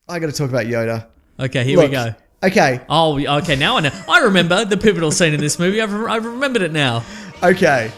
I got to talk about Yoda. Okay, here we go. Okay. Oh, okay, now I know. I remember the pivotal scene in this movie. I've remembered it now. Okay.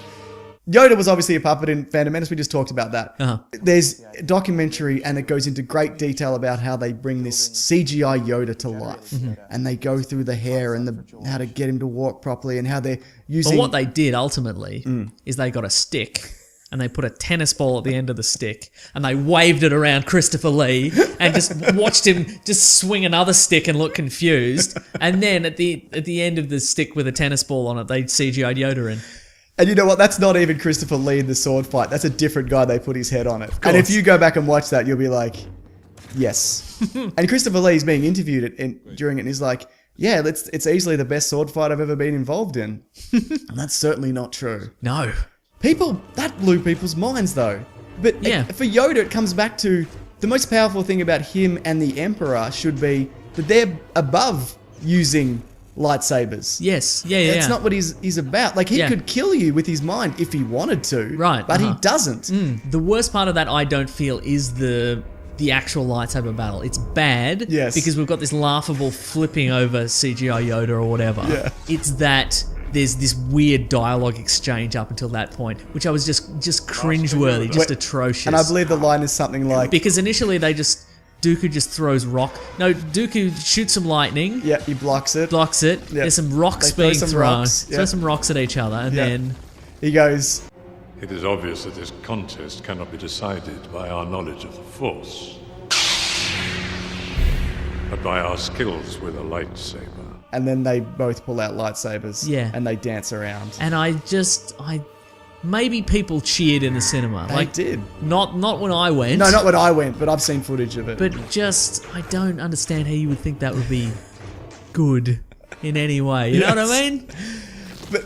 Yoda was obviously a puppet in Phantom Menace. We just talked about that. There's a documentary and it goes into great detail about how they bring this CGI Yoda to life. And they go through the hair and how to get him to walk properly and how they're using... But what they did ultimately is they got a stick and they put a tennis ball at the end of the stick and they waved it around Christopher Lee and just watched him just swing another stick and look confused. And then at the end of the stick with a tennis ball on it, they CGI'd Yoda in. And you know what? That's not even Christopher Lee in the sword fight. That's a different guy. They put his head on it. And if you go back and watch that, you'll be like, yes. And Christopher Lee's being interviewed during it and he's like, yeah, it's easily the best sword fight I've ever been involved in. And that's certainly not true. No. That blew people's minds though. But for Yoda, it comes back to the most powerful thing about him and the Emperor should be that they're above using lightsabers. Yes. Yeah. That's not what he's about. Like, he could kill you with his mind if he wanted to. Right. But he doesn't. The worst part of that, I don't feel, is the actual lightsaber battle. It's bad because we've got this laughable flipping over CGI Yoda or whatever. Yeah. It's that there's this weird dialogue exchange up until that point, which I was just cringeworthy, just atrocious. And I believe the line is something like... Because initially Dooku just throws rock. No, Dooku shoots some lightning. Yeah, he blocks it. Yep. There's some rocks being thrown. Throw some rocks at each other, and then... He goes... It is obvious that this contest cannot be decided by our knowledge of the Force, but by our skills with a lightsaber. And then they both pull out lightsabers. Yeah. And they dance around. And maybe people cheered in the cinema. They did. Not when I went. No, not when I went, but I've seen footage of it. But I don't understand how you would think that would be good in any way. You know what I mean? But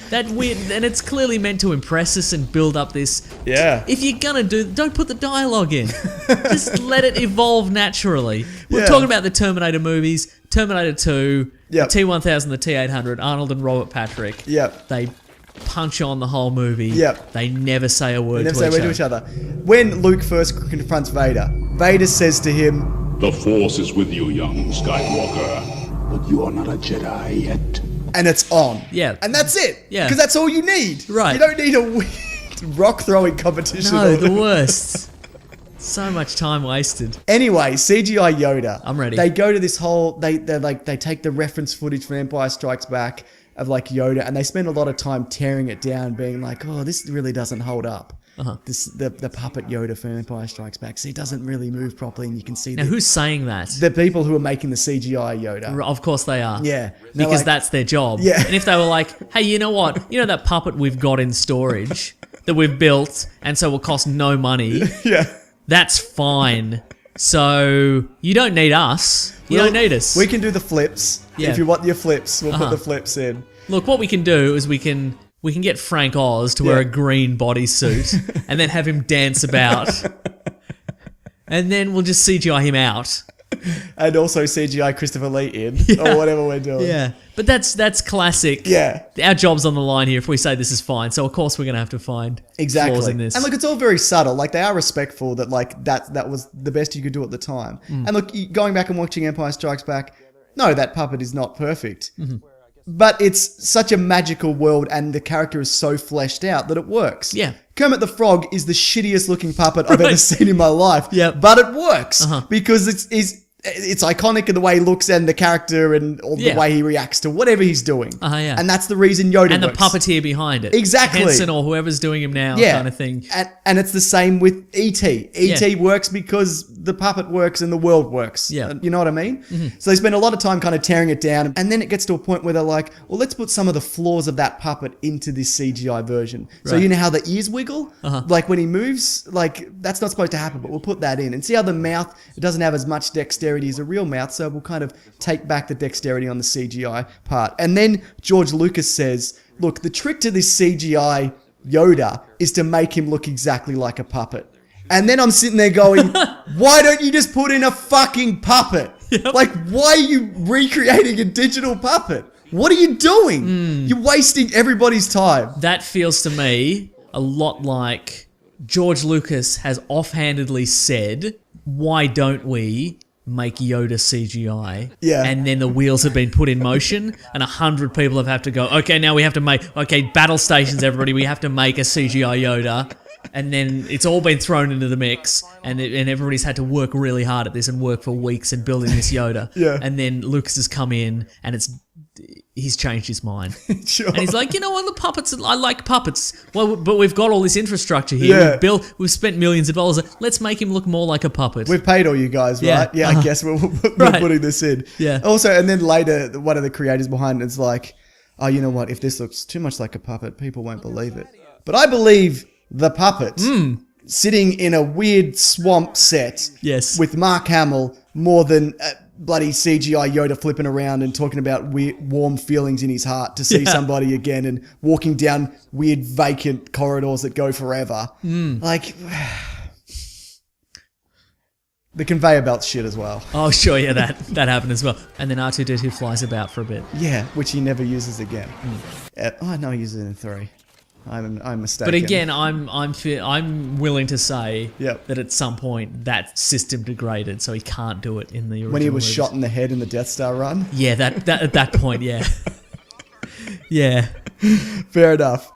that weird, and it's clearly meant to impress us and build up this. Yeah. If you're gonna don't put the dialogue in. Just let it evolve naturally. We're talking about the Terminator movies, Terminator 2, the T-1000, the T-800, Arnold and Robert Patrick. Yep. They punch on the whole movie. Yep. They never say a word to each other. When Luke first confronts Vader, Vader says to him, "The Force is with you, young Skywalker, but you are not a Jedi yet." And it's on. Yeah. And that's it. Yeah. Because that's all you need. Right. You don't need a weird rock throwing competition. No, the worst. So much time wasted. Anyway, CGI Yoda. I'm ready. They go to this whole... They take the reference footage from Empire Strikes Back of like Yoda, and they spend a lot of time tearing it down, being like, oh, this really doesn't hold up. The puppet Yoda from Empire Strikes Back. See, it doesn't really move properly, and you can see... Now, who's saying that? The people who are making the CGI Yoda. Of course they are. Yeah. Because that's their job. Yeah. And if they were like, hey, you know what? You know that puppet we've got in storage that we've built, and so will cost no money? Yeah. That's fine. So, you don't need us. You don't need us. We can do the flips. Yeah. If you want your flips, we'll put the flips in. Look, what we can do is we can get Frank Oz to wear a green bodysuit and then have him dance about. And then we'll just CGI him out. And also CGI Christopher Lee in, or whatever we're doing. Yeah, but that's classic. Yeah. Our job's on the line here if we say this is fine. So, of course, we're going to have to find flaws in this. And look, it's all very subtle. Like, they are respectful that, like, that was the best you could do at the time. And look, going back and watching Empire Strikes Back, no, that puppet is not perfect. But it's such a magical world and the character is so fleshed out that it works. Yeah. Kermit the Frog is the shittiest looking puppet I've ever seen in my life. Yeah. But it works because it's iconic in the way he looks and the character and all the way he reacts to whatever he's doing. And that's the reason Yoda and works. the puppeteer behind it. Exactly. Henson or whoever's doing him now kind of thing. And it's the same with E.T. E.T. works because the puppet works and the world works. Yeah. You know what I mean? So they spend a lot of time kind of tearing it down. And then it gets to a point where they're like, well, let's put some of the flaws of that puppet into this CGI version. So you know how the ears wiggle? Like when he moves, like that's not supposed to happen, but we'll put that in. And see how the mouth, it doesn't have as much dexterity as a real mouth. So we'll kind of take back the dexterity on the CGI part. And then George Lucas says, look, the trick to this CGI Yoda is to make him look exactly like a puppet. And then I'm sitting there going, why don't you just put in a fucking puppet? Like, why are you recreating a digital puppet? What are you doing? You're wasting everybody's time. That feels to me a lot like George Lucas has offhandedly said, why don't we make Yoda CGI. Yeah. And then the wheels have been put in motion and 100 people have had to go, okay, now we have to make, battle stations, everybody, we have to make a CGI Yoda. And then it's all been thrown into the mix and everybody's had to work really hard at this and work for weeks and building this Yoda. Yeah. And then Lucas has come in and he's changed his mind. Sure. And he's like, you know what, the puppets, I like puppets. Well, but we've got all this infrastructure here. Yeah. We've spent millions of dollars. Let's make him look more like a puppet. We've paid all you guys, Yeah. right? Yeah, I guess we're Right. putting this in. Yeah. Also, and then later, one of the creators behind it's like, oh, you know what? If this looks too much like a puppet, people won't believe it. But I believe the puppet sitting in a weird swamp set Yes. with Mark Hamill more than bloody CGI Yoda flipping around and talking about weird, warm feelings in his heart to see Yeah. somebody again and walking down weird vacant corridors that go forever. Like... The conveyor belt shit as well. Oh, sure, yeah, that happened as well. And then R2-D2 flies about for a bit. Yeah, which he never uses again. Oh no, he uses it in 3. I'm mistaken. But again, I'm willing to say Yep. that at some point that system degraded, so he can't do it in the original when he was movies. shot in the head in the Death Star run. Yeah, that at that point, yeah. Yeah. Fair enough.